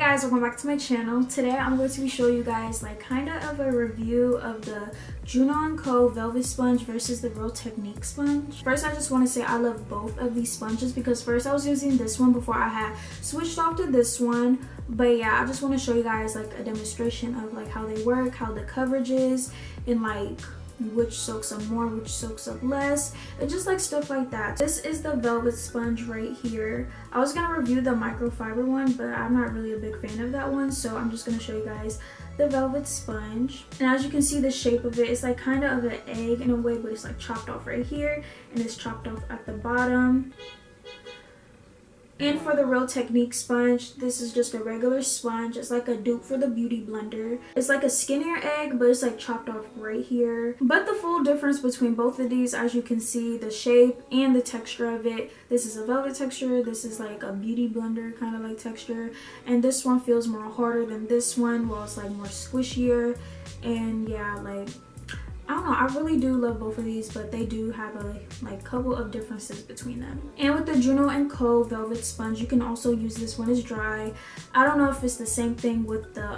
guys, welcome back to my channel. Today I'm going to be showing you guys like kind of a review of the Juno&Co velvet sponge versus the Real Technique sponge. First, I just want to say I love both of these sponges because first I was using this one before I had switched off to this one. But yeah, I just want to show you guys like a demonstration of like how they work, how the coverage is, and like which soaks up more, which soaks up less, and just like stuff like that. This is the velvet sponge right here. I was gonna review the microfiber one, but I'm not really a big fan of that one, so I'm just gonna show you guys the velvet sponge. And as you can see, the shape of it is like kind of an egg in a way, but it's like chopped off right here and it's chopped off at the bottom. And for the Real Technique sponge, this is just a regular sponge. It's like a dupe for the Beauty Blender. It's like a skinnier egg, but it's like chopped off right here. But the full difference between both of these, as you can see, the shape and the texture of it. This is a velvet texture. This is like a Beauty Blender kind of like texture. And this one feels more harder than this one. Well, it's like more squishier. And yeah, like I don't know, I really do love both of these, but they do have a like couple of differences between them. And with the Juno&Co velvet sponge, you can also use this when it's dry. I don't know if it's the same thing with the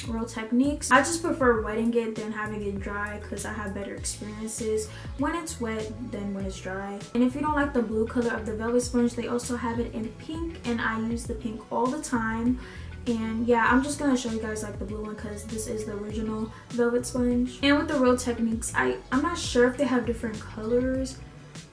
Real Techniques. I just prefer wetting it than having it dry because I have better experiences when it's wet than when it's dry. And if you don't like the blue color of the velvet sponge, they also have it in pink, and I use the pink all the time. And yeah, I'm just gonna show you guys like the blue one because this is the original velvet sponge. And with the Real Techniques, I'm not sure if they have different colors.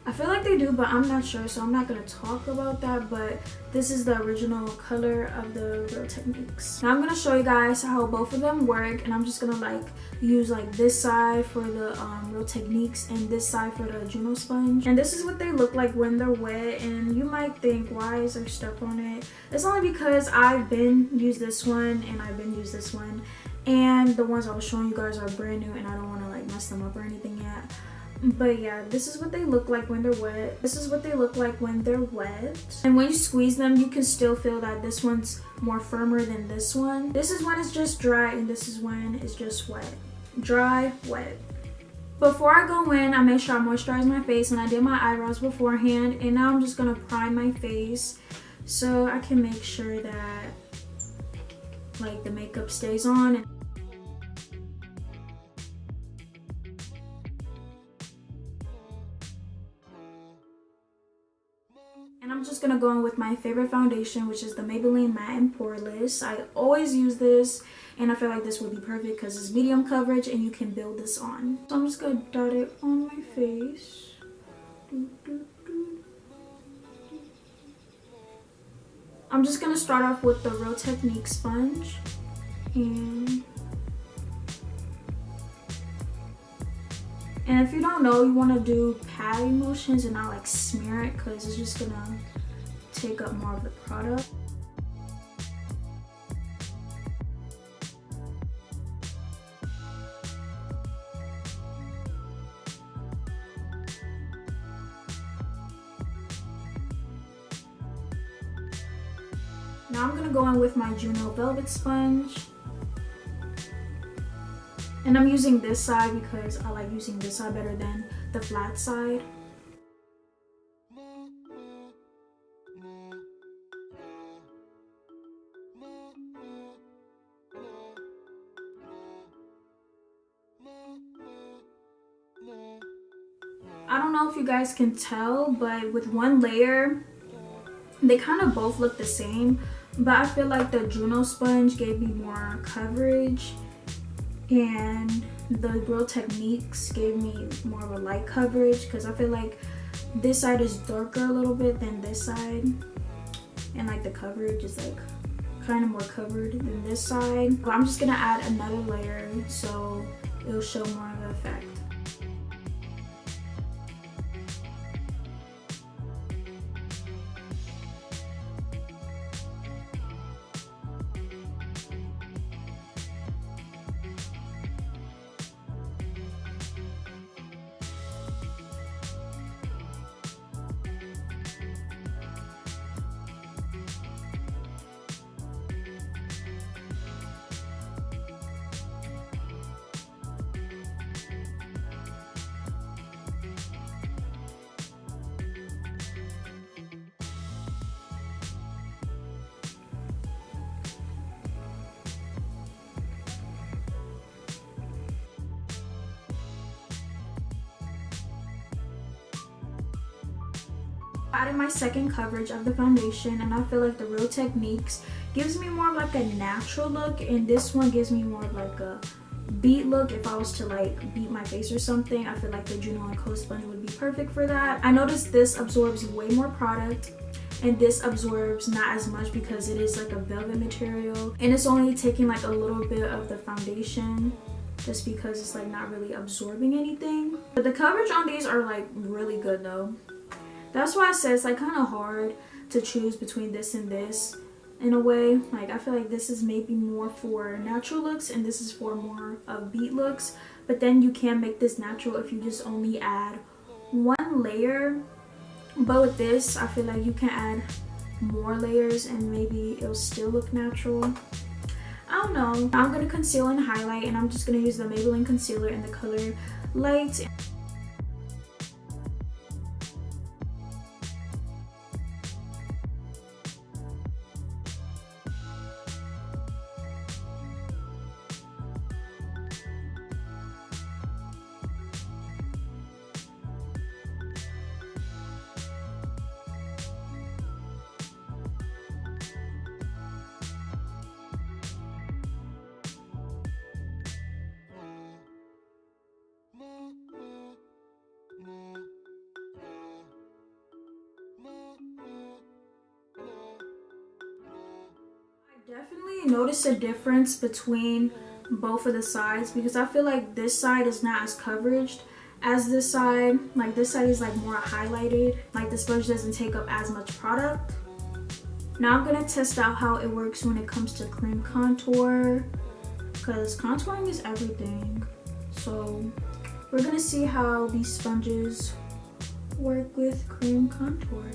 I feel like they do, but I'm not sure, so I'm not gonna talk about that. But this is the original color of the Real Techniques. Now I'm gonna show you guys how both of them work, and I'm just gonna like use like this side for the Real Techniques and this side for the Juno sponge. And this is what they look like when they're wet. And you might think, why is there stuff on it? It's only because I've been used this one and I've been used this one, and the ones I was showing you guys are brand new, and I don't want to like mess them up or anything yet. But yeah, this is what they look like when they're wet. This is what they look like when they're wet. And when you squeeze them, you can still feel that this one's more firmer than this one. This is when it's just dry, and this is when it's just wet. Dry, wet. Before I go in, I make sure I moisturize my face, and I did my eyebrows beforehand. And now I'm just gonna prime my face so I can make sure that like the makeup stays on. And I'm just gonna go in with my favorite foundation, which is the Maybelline Matte and Poreless. I always use this, and I feel like this would be perfect because it's medium coverage and you can build this on. So I'm just gonna dot it on my face. I'm just gonna start off with the Real Technique sponge. And if you don't know, you want to do patting motions and not like smear it because it's just gonna take up more of the product. Now I'm gonna go in with my Juno velvet sponge. And I'm using this side because I like using this side better than the flat side. I don't know if you guys can tell, but with one layer, they kind of both look the same. But I feel like the Juno sponge gave me more coverage, and the Real Techniques gave me more of a light coverage because I feel like this side is darker a little bit than this side, and like the coverage is like kind of more covered than this side. But I'm just gonna add another layer so it'll show more of the effect. I added my second coverage of the foundation, and I feel like the Real Techniques gives me more of like a natural look, and this one gives me more of like a beat look. If I was to like beat my face or something, I feel like the Juno&Co sponge would be perfect for that. I noticed this absorbs way more product, and this absorbs not as much because it is like a velvet material, and it's only taking like a little bit of the foundation just because it's like not really absorbing anything. But the coverage on these are like really good though. That's why I said it's like kind of hard to choose between this and this in a way. Like I feel like this is maybe more for natural looks and this is for more of beat looks, but then you can make this natural if you just only add one layer. But with this, I feel like you can add more layers and maybe it'll still look natural. I don't know. Now I'm going to conceal and highlight, and I'm just going to use the Maybelline Concealer in the color Light. Definitely notice a difference between both of the sides, because I feel like this side is not as coveraged as this side. Like this side is like more highlighted, like the sponge doesn't take up as much product. Now I'm gonna test out how it works when it comes to cream contour, because contouring is everything. So we're gonna see how these sponges work with cream contour.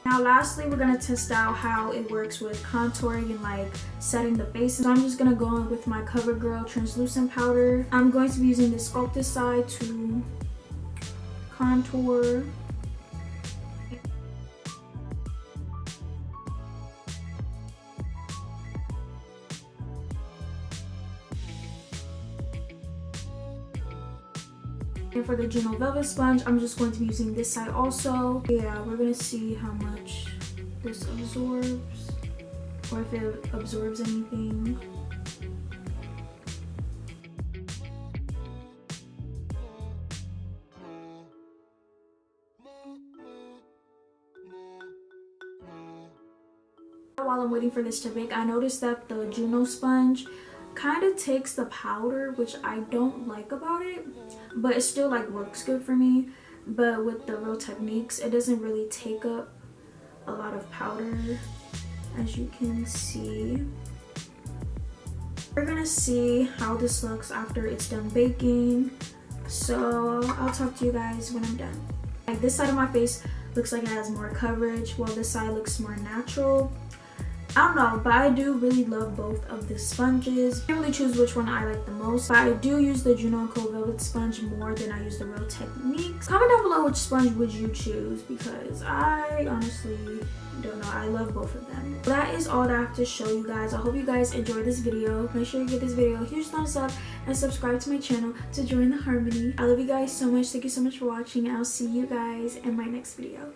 Now lastly, we're going to test out how it works with contouring and like setting the faces. So I'm just going to go in with my CoverGirl translucent powder. I'm going to be using the Sculpted side to contour. And for the Juno Velvet Sponge, I'm just going to be using this side also. Yeah, we're going to see how much this absorbs, or if it absorbs anything. While I'm waiting for this to bake, I noticed that the Juno sponge kind of takes the powder, which I don't like about it, but it still like works good for me. But with the Real Techniques, it doesn't really take up a lot of powder, as you can see. We're gonna see how this looks after it's done baking, so I'll talk to you guys when I'm done. Like this side of my face looks like it has more coverage, while this side looks more natural. I don't know, but I do really love both of the sponges. I can't really choose which one I like the most, but I do use the Juno&Co Velvet Sponge more than I use the Real Techniques. Comment down below which sponge would you choose, because I honestly don't know. I love both of them. That is all that I have to show you guys. I hope you guys enjoyed this video. Make sure you give this video a huge thumbs up and subscribe to my channel to join the harmony. I love you guys so much. Thank you so much for watching, and I'll see you guys in my next video.